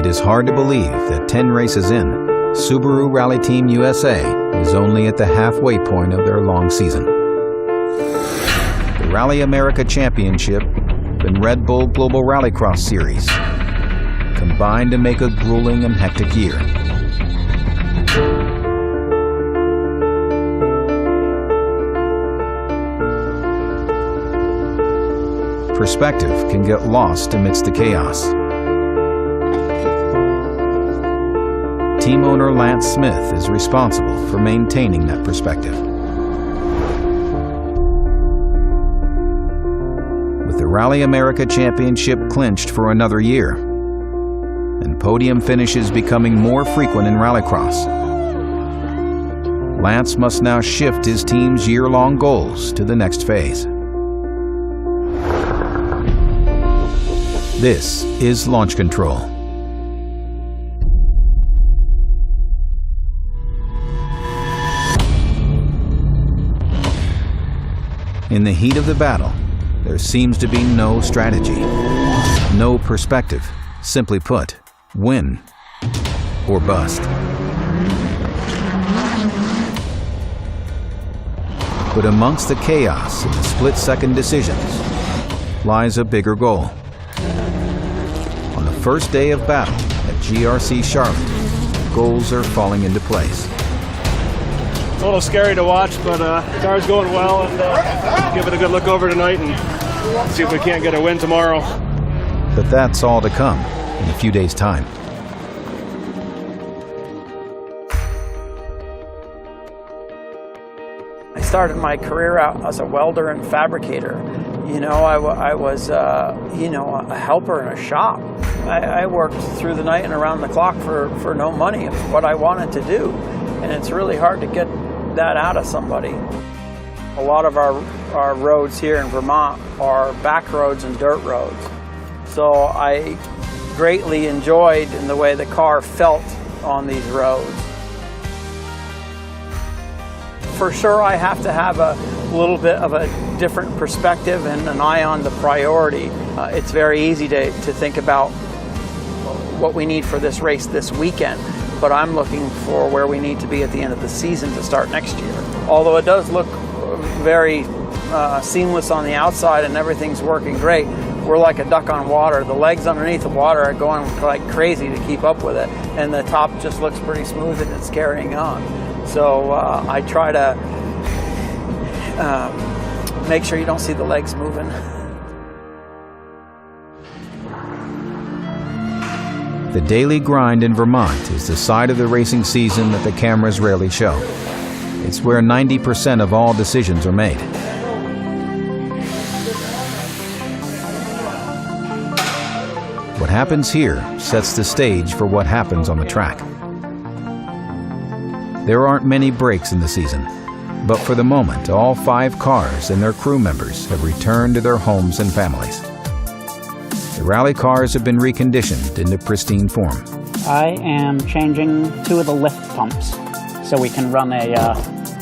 It is hard to believe that 10 races in, Subaru Rally Team USA is only at the halfway point of their long season. The Rally America Championship and Red Bull Global Rallycross Series combined to make a grueling and hectic year. Perspective can get lost amidst the chaos. Team owner Lance Smith is responsible for maintaining that perspective. With the Rally America Championship clinched for another year, and podium finishes becoming more frequent in Rallycross, Lance must now shift his team's year-long goals to the next phase. This is Launch Control. In the heat of the battle, there seems to be no strategy, no perspective. Simply put, win or bust. But amongst the chaos and the split-second decisions lies a bigger goal. On the first day of battle at GRC Charlotte, goals are falling into place. It's a little scary to watch, but the car's going well, and give it a good look over tonight and see if we can't get a win tomorrow. But that's all to come in a few days' time. I started my career out as a welder and fabricator. You know, I was, a helper in a shop. I worked through the night and around the clock for no money. It's what I wanted to do, and it's really hard to get that out of somebody. A lot of our roads here in Vermont are back roads and dirt roads. So I greatly enjoyed in the way the car felt on these roads. For sure, I have to have a little bit of a different perspective and an eye on the priority. It's very easy to think about what we need for this race this weekend, but I'm looking for where we need to be at the end of the season to start next year. Although it does look very seamless on the outside and everything's working great, we're like a duck on water. The legs underneath the water are going like crazy to keep up with it, and the top just looks pretty smooth and it's carrying on. So I try to make sure you don't see the legs moving. The daily grind in Vermont is the side of the racing season that the cameras rarely show. It's where 90% of all decisions are made. What happens here sets the stage for what happens on the track. There aren't many breaks in the season, but for the moment, all 5 cars and their crew members have returned to their homes and families. The rally cars have been reconditioned into pristine form. I am changing 2 of the lift pumps so we can run a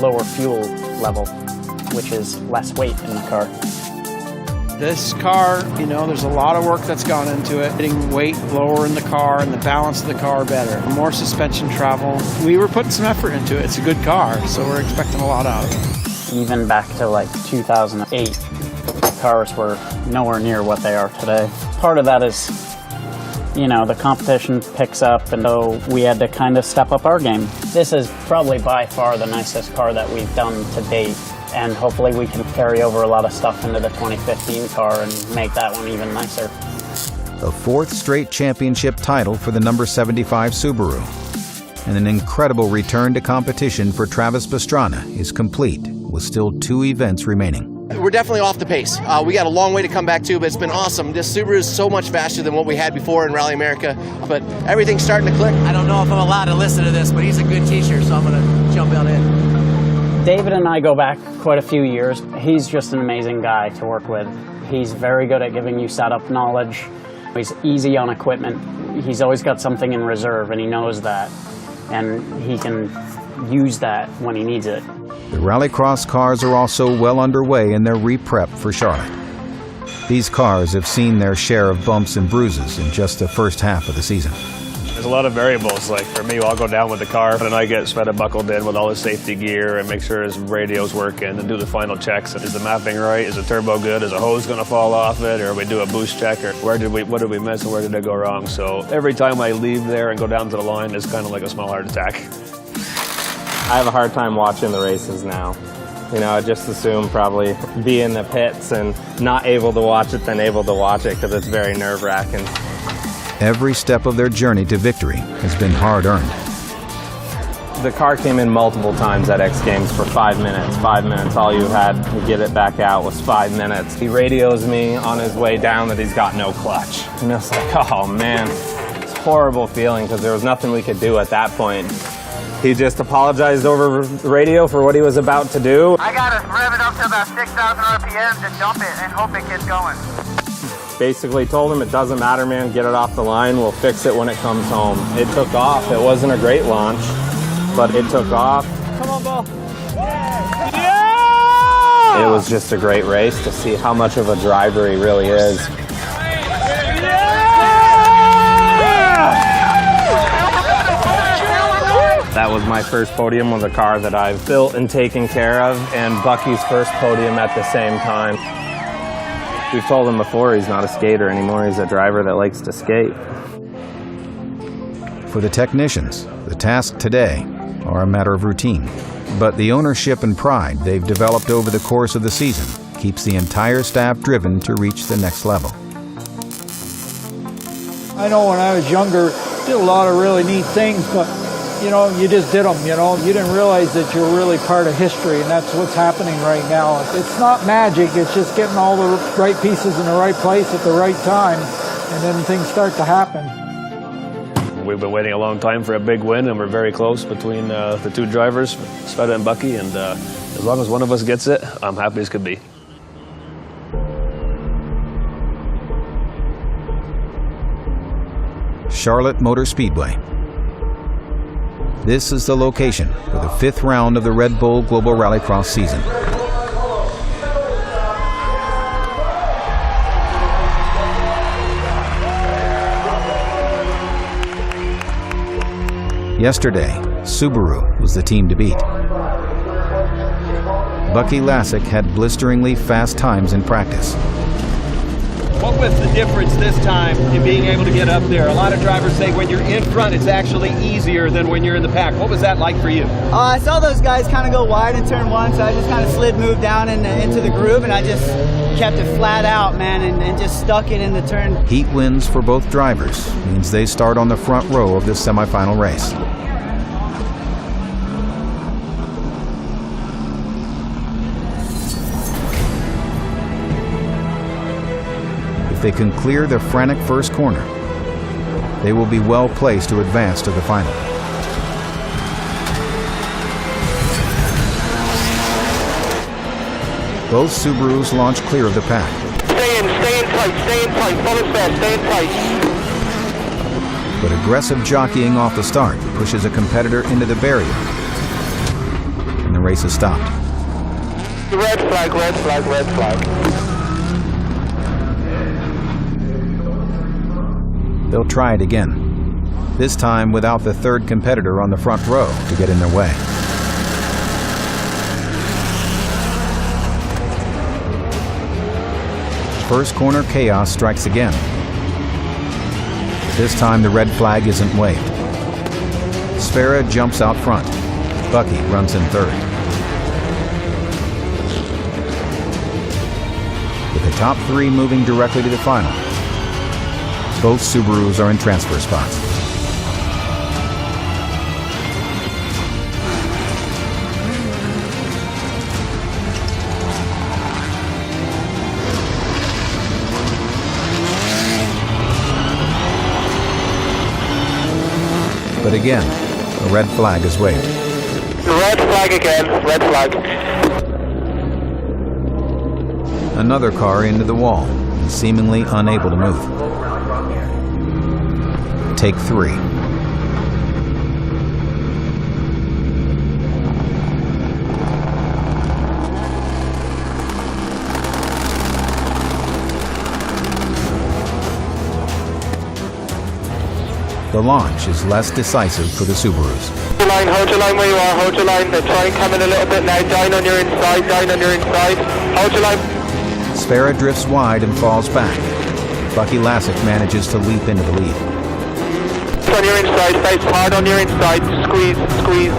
lower fuel level, which is less weight in the car. This car, you know, there's a lot of work that's gone into it. Getting weight lower in the car and the balance of the car better. More suspension travel. We were putting some effort into it. It's a good car, so we're expecting a lot out of it. Even back to like 2008, cars were nowhere near what they are today. Part of that is, you know, the competition picks up, and so we had to kind of step up our game. This is probably by far the nicest car that we've done to date, and hopefully we can carry over a lot of stuff into the 2015 car and make that one even nicer. A 4th straight championship title for the number 75 Subaru, and an incredible return to competition for Travis Pastrana is complete, with still 2 events remaining. We're definitely off the pace. We got a long way to come back to, but it's been awesome. This Subaru is so much faster than what we had before in Rally America, but everything's starting to click. I don't know if I'm allowed to listen to this, but he's a good teacher, so I'm going to jump on in. David and I go back quite a few years. He's just an amazing guy to work with. He's very good at giving you setup knowledge. He's easy on equipment. He's always got something in reserve, and he knows that, and he can use that when he needs it. The Rallycross cars are also well underway in their re-prep for Charlotte. These cars have seen their share of bumps and bruises in just the first half of the season. There's a lot of variables. Like for me, I'll go down with the car and I get Sverre buckled in with all his safety gear and make sure his radio's working and do the final checks. Is the mapping right? Is the turbo good? Is a hose going to fall off it? Or we do a boost check? Or what did we miss and where did it go wrong? So every time I leave there and go down to the line, it's kind of like a small heart attack. I have a hard time watching the races now. You know, I just assume probably be in the pits and not able to watch it than able to watch it because it's very nerve-wracking. Every step of their journey to victory has been hard-earned. The car came in multiple times at X Games for 5 minutes. 5 minutes, all you had to get it back out was 5 minutes. He radios me on his way down that he's got no clutch. And I was like, oh man, it's a horrible feeling because there was nothing we could do at that point. He just apologized over the radio for what he was about to do. I gotta rev it up to about 6,000 RPMs and dump it and hope it gets going. Basically told him it doesn't matter, man, get it off the line, we'll fix it when it comes home. It took off. It wasn't a great launch, but it took off. Come on, Bo. Yeah! It was just a great race to see how much of a driver he really is. That was my first podium with a car that I've built and taken care of, and Bucky's first podium at the same time. We've told him before he's not a skater anymore, he's a driver that likes to skate. For the technicians, the tasks today are a matter of routine, but the ownership and pride they've developed over the course of the season keeps the entire staff driven to reach the next level. I know when I was younger, did a lot of really neat things, but you know, you just did them, you know. You didn't realize that you're really part of history, and that's what's happening right now. It's not magic, it's just getting all the right pieces in the right place at the right time, and then things start to happen. We've been waiting a long time for a big win, and we're very close between the two drivers, Sverre and Bucky, and as long as one of us gets it, I'm happy as could be. Charlotte Motor Speedway. This is the location for the 5th round of the Red Bull Global Rallycross season. Yesterday, Subaru was the team to beat. Bucky Lasek had blisteringly fast times in practice. What was the difference this time in being able to get up there? A lot of drivers say when you're in front, it's actually easier than when you're in the pack. What was that like for you? I saw those guys kind of go wide in turn one, so I just kind of moved down into the groove, and I just kept it flat out, man, and just stuck it in the turn. Heat wins for both drivers means they start on the front row of this semifinal race. If they can clear the frantic first corner, they will be well placed to advance to the final. Both Subarus launch clear of the pack. Stay in tight, follow fast, stay in tight. But aggressive jockeying off the start pushes a competitor into the barrier, and the race is stopped. Red flag, red flag, red flag. They'll try it again, this time without the third competitor on the front row to get in their way. First corner chaos strikes again. This time the red flag isn't waved. Sverre jumps out front. Bucky runs in third. With the top three moving directly to the final, both Subarus are in transfer spots. But again, a red flag is waved. Red flag again, red flag. Another car into the wall, seemingly unable to move. Take three. the launch is less decisive for the Subarus. Hold your line where you are, hold your line. Then try and come in a little bit now. Down on your inside, down on your inside. Hold your line. Sverre drifts wide and falls back. Bucky Lasek manages to leap into the lead. On your inside, stay hard on your inside. Squeeze, squeeze.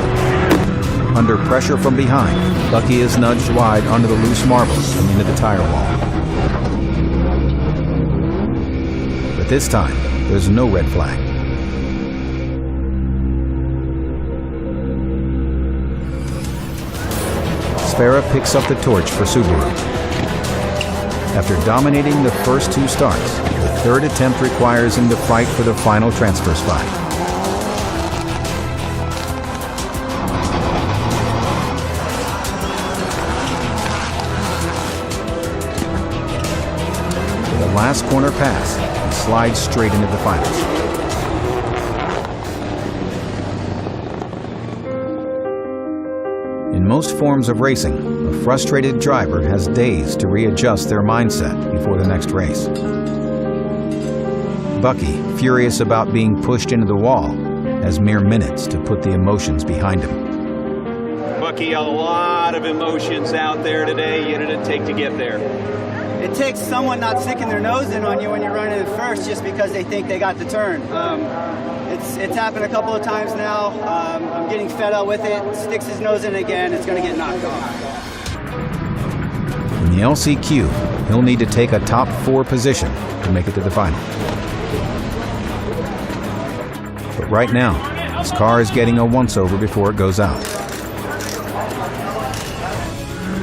Under pressure from behind, Bucky is nudged wide onto the loose marbles and into the tire wall. But this time, there's no red flag. Sverre picks up the torch for Subaru. After dominating the first two starts, the third attempt requires him to fight for the final transfer spot. For the last corner pass, he slides straight into the finals. In most forms of racing, a frustrated driver has days to readjust their mindset before the next race. Bucky, furious about being pushed into the wall, has mere minutes to put the emotions behind him. Bucky, a lot of emotions out there today. What did it take to get there? It takes someone not sticking their nose in on you when you're running in first just because they think they got the turn. It's happened a couple of times now. I'm getting fed up with it. Sticks his nose in again, it's going to get knocked off. In the LCQ, he'll need to take a top 4 position to make it to the final. But right now, his car is getting a once-over before it goes out.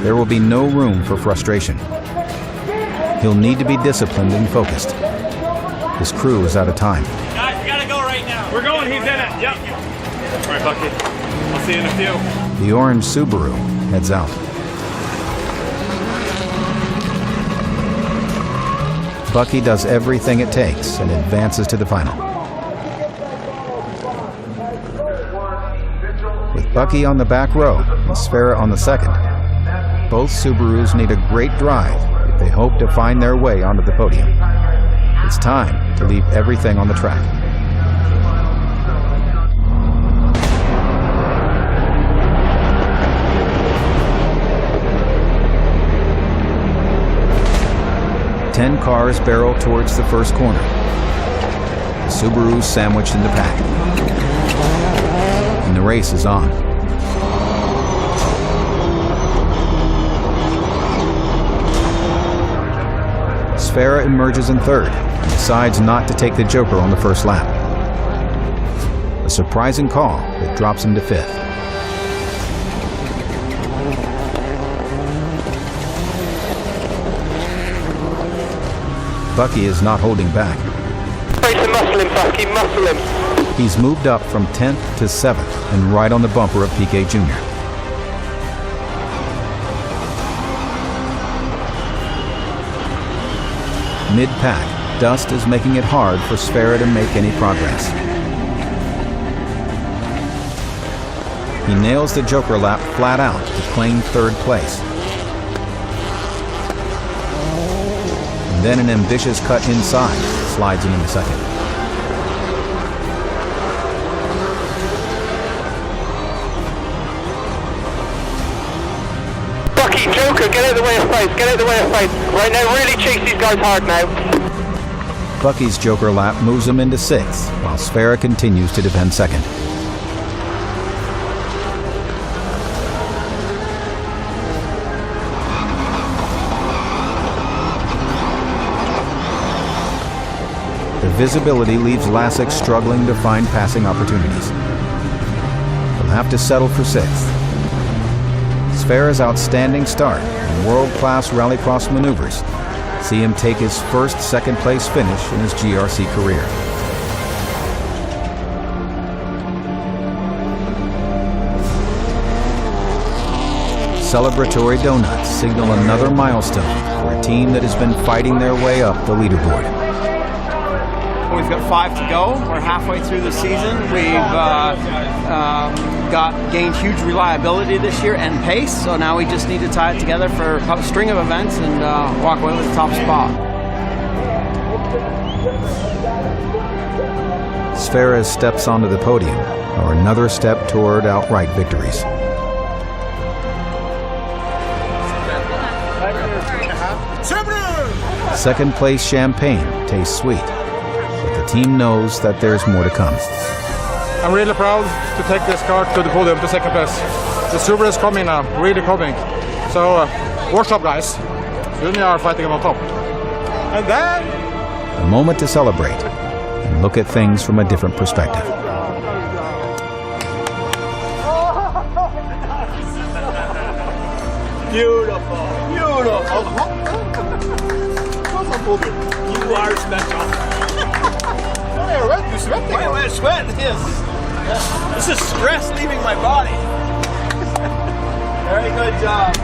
There will be no room for frustration. He'll need to be disciplined and focused. His crew is out of time. Guys, we gotta go right now. We're going, he's in it. Yep. All right, Bucky. I'll see you in a few. The orange Subaru heads out. Bucky does everything it takes and advances to the final. With Bucky on the back row and Sverre on the second, both Subarus need a great drive if they hope to find their way onto the podium. It's time to leave everything on the track. Ten cars barrel towards the first corner. The Subaru's sandwiched in the pack. And the race is on. Sverre emerges in third and decides not to take the Joker on the first lap. A surprising call that drops him to fifth. Bucky is not holding back. Muscle him, Bucky, muscle him. He's moved up from 10th to 7th and right on the bumper of Piquet Jr. Mid-pack, dust is making it hard for Sverre to make any progress. He nails the Joker lap flat out to claim third place. And then an ambitious cut inside slides him into second. Bucky, Joker, get out of the way of fight, get out of the way of fight. Right now, really chase these guys hard now. Bucky's Joker lap moves him into sixth, while Sverre continues to defend second. The visibility leaves Lasek struggling to find passing opportunities. He'll have to settle for sixth. Sverre's outstanding start and world-class rallycross maneuvers see him take his first second-place finish in his GRC career. Celebratory donuts signal another milestone for a team that has been fighting their way up the leaderboard. We've got 5 to go. We're halfway through the season. We've gained huge reliability this year and pace, so now we just need to tie it together for a string of events and walk away with the top spot. Sverre steps onto the podium, or another step toward outright victories. Second place champagne tastes sweet, but the team knows that there's more to come. I'm really proud to take this car to the podium, to second place. The Subaru is coming now, really coming. So, watch up, guys. Soon we are fighting on top. And then... A moment to celebrate and look at things from a different perspective. Beautiful, beautiful. You are special. Why am I sweating? This is stress leaving my body. Very good job.